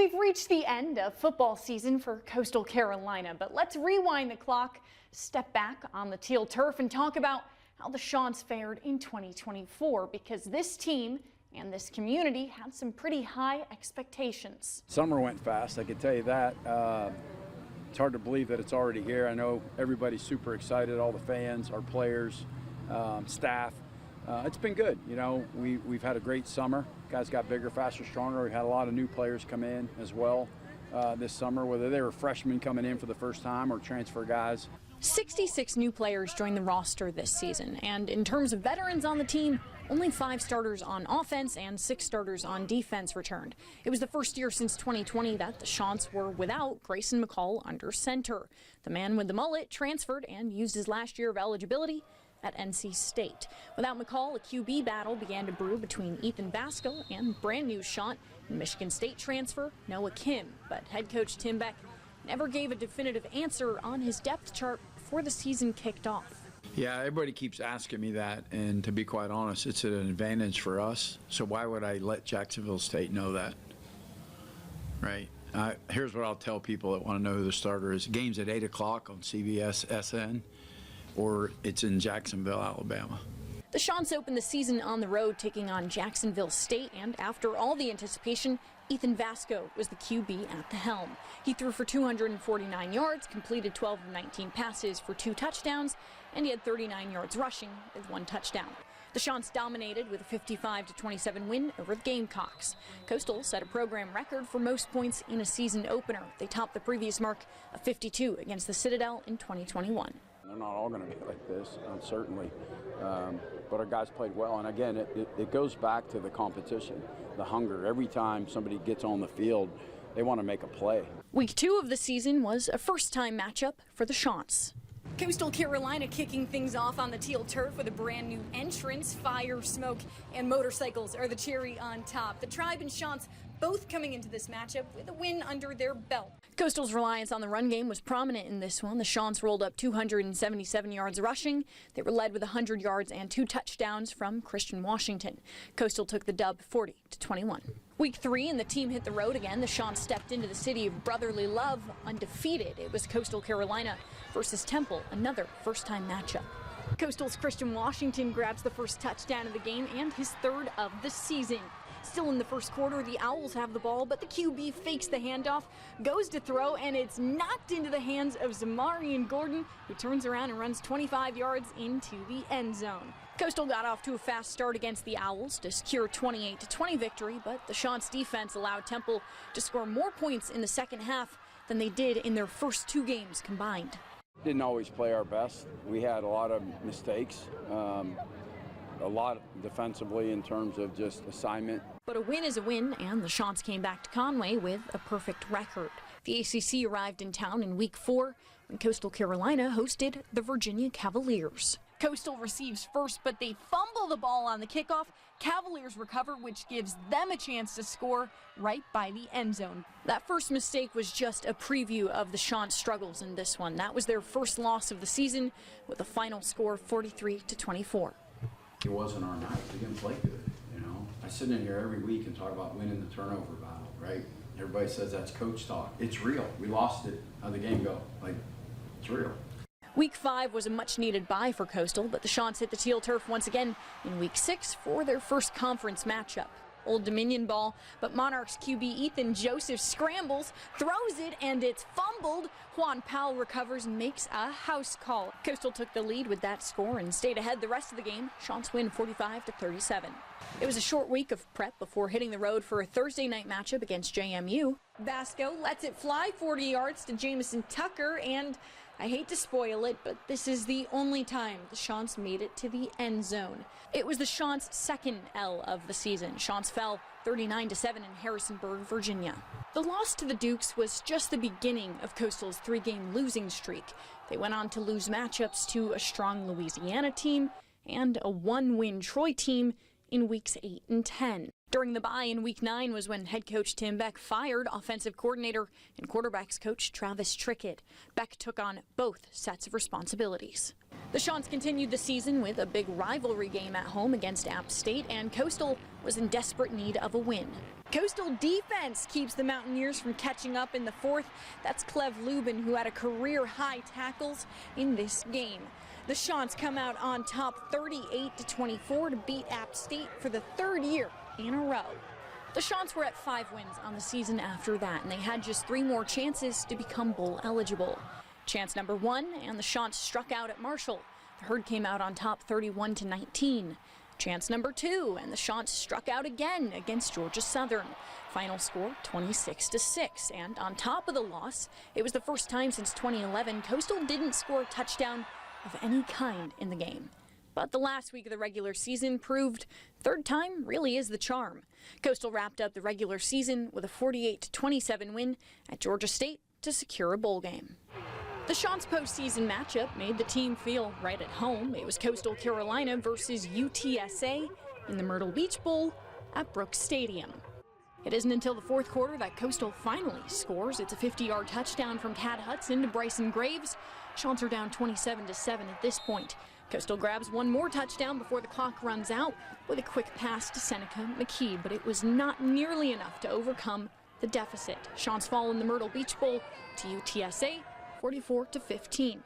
We've reached the end of football season for Coastal Carolina, but let's rewind the clock, step back on the teal turf and talk about how the Chants fared in 2024, because this team and this community had some pretty high expectations. Summer went fast, I can tell you that. It's hard to believe that it's already here. I know everybody's super excited, all the fans, our players, staff. It's been good. You know, we've had a great summer. Guys got bigger, faster, stronger. We had a lot of new players come in as well this summer, whether they were freshmen coming in for the first time or transfer guys. 66 new players joined the roster this season, and in terms of veterans on the team, only 5 starters on offense and 6 starters on defense returned. It was the first year since 2020 that the Chants were without Grayson McCall under center. The man with the mullet transferred and used his last year of eligibility at NC State. Without McCall, a QB battle began to brew between Ethan Vasco and brand new Chant and Michigan State transfer Noah Kim. But head coach Tim Beck never gave a definitive answer on his depth chart before the season kicked off. Yeah, everybody keeps asking me that, and to be quite honest, it's an advantage for us. So why would I let Jacksonville State know that? Right? Here's what I'll tell people that want to know who the starter is. The game's at 8 o'clock on CBS SN, or it's in Jacksonville, Alabama. The Chants opened the season on the road, taking on Jacksonville State, and after all the anticipation, Ethan Vasco was the QB at the helm. He threw for 249 yards, completed 12 of 19 passes for 2 touchdowns, and he had 39 yards rushing with 1 touchdown. The Chants dominated with a 55-27 win over the Gamecocks. Coastal set a program record for most points in a season opener. They topped the previous mark of 52 against the Citadel in 2021. They're not all going to be like this, certainly, but our guys played well. And again, it goes back to the competition, the hunger. Every time somebody gets on the field, they want to make a play. Week 2 of the season was a first-time matchup for the Chants. Coastal Carolina kicking things off on the teal turf with a brand new entrance. Fire, smoke, and motorcycles are the cherry on top. The Tribe and Chants both coming into this matchup with a win under their belt. Coastal's reliance on the run game was prominent in this one. The Chants rolled up 277 yards rushing. They were led with 100 yards and 2 touchdowns from Christian Washington. Coastal took the dub 40-21. Week 3 and the team hit the road again. The Chants stepped into the city of brotherly love undefeated. It was Coastal Carolina versus Temple, another first-time matchup. Coastal's Christian Washington grabs the first touchdown of the game and his 3rd of the season. Still in the first quarter, the Owls have the ball, but the QB fakes the handoff, goes to throw, and it's knocked into the hands of Zamarian Gordon, who turns around and runs 25 yards into the end zone. Coastal got off to a fast start against the Owls to secure a 28-20 victory, but the Chants defense allowed Temple to score more points in the second half than they did in their first 2 games combined. Didn't always play our best. We had a lot of mistakes, a lot defensively in terms of just assignment. But a win is a win, and the Chants came back to Conway with a perfect record. The ACC arrived in town in Week 4 when Coastal Carolina hosted the Virginia Cavaliers. Coastal receives first, but they fumble the ball on the kickoff. Cavaliers recover, which gives them a chance to score right by the end zone. That first mistake was just a preview of the Chants' struggles in this one. That was their first loss of the season with a final score 43-24. It wasn't our night. We didn't play good, you know. I sit in here every week and talk about winning the turnover battle, right? Everybody says that's coach talk. It's real. We lost it. How'd the game go? Like, it's real. Week 5 was a much-needed bye for Coastal, but the Chants hit the teal turf once again in Week 6 for their first conference matchup. Old Dominion ball, but Monarchs QB Ethan Joseph scrambles, throws it, and it's fumbled. Juan Powell recovers and makes a house call. Coastal took the lead with that score and stayed ahead the rest of the game. Chants win 45-37. It was a short week of prep before hitting the road for a Thursday night matchup against JMU. Vasco lets it fly 40 yards to Jamison Tucker, and I hate to spoil it, but this is the only time the Chants made it to the end zone. It was the Chants' 2nd L of the season. Chants fell 39-7 in Harrisonburg, Virginia. The loss to the Dukes was just the beginning of Coastal's 3-game losing streak. They went on to lose matchups to a strong Louisiana team and a 1-win Troy team in weeks 8 and 10. During the bye in Week 9 was when head coach Tim Beck fired offensive coordinator and quarterbacks coach Travis Trickett. Beck took on both sets of responsibilities. The Chants continued the season with a big rivalry game at home against App State, and Coastal was in desperate need of a win. Coastal defense keeps the Mountaineers from catching up in the fourth. That's Clev Lubin, who had a career-high tackles in this game. The Chants come out on top 38-24 to beat App State for the third year in a row. The Chants were at 5 wins on the season after that, and they had just 3 more chances to become bowl eligible. Chance number 1, and the Chants struck out at Marshall. The Herd came out on top 31-19. Chance number 2, and the Chants struck out again against Georgia Southern. Final score 26-6, and on top of the loss, it was the first time since 2011 Coastal didn't score a touchdown of any kind in the game. But the last week of the regular season proved third time really is the charm. Coastal wrapped up the regular season with a 48-27 win at Georgia State to secure a bowl game. The Chants postseason matchup made the team feel right at home. It was Coastal Carolina versus UTSA in the Myrtle Beach Bowl at Brooks Stadium. It isn't until the fourth quarter that Coastal finally scores. It's a 50-yard touchdown from Tad Hudson to Bryson Graves. Chants are down 27-7 at this point. Coastal grabs one more touchdown before the clock runs out with a quick pass to Seneca McKee, but it was not nearly enough to overcome the deficit. Chants fall in the Myrtle Beach Bowl to UTSA 44-15.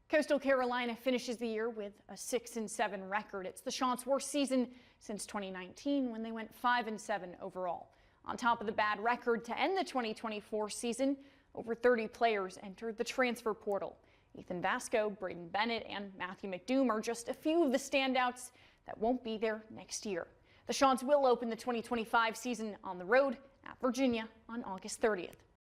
Coastal Carolina finishes the year with a 6-7 record. It's the Chants' worst season since 2019 when they went 5-7 overall. On top of the bad record to end the 2024 season, over 30 players entered the transfer portal. Ethan Vasco, Braden Bennett, and Matthew McDoom are just a few of the standouts that won't be there next year. The Chants will open the 2025 season on the road at Virginia on August 30th.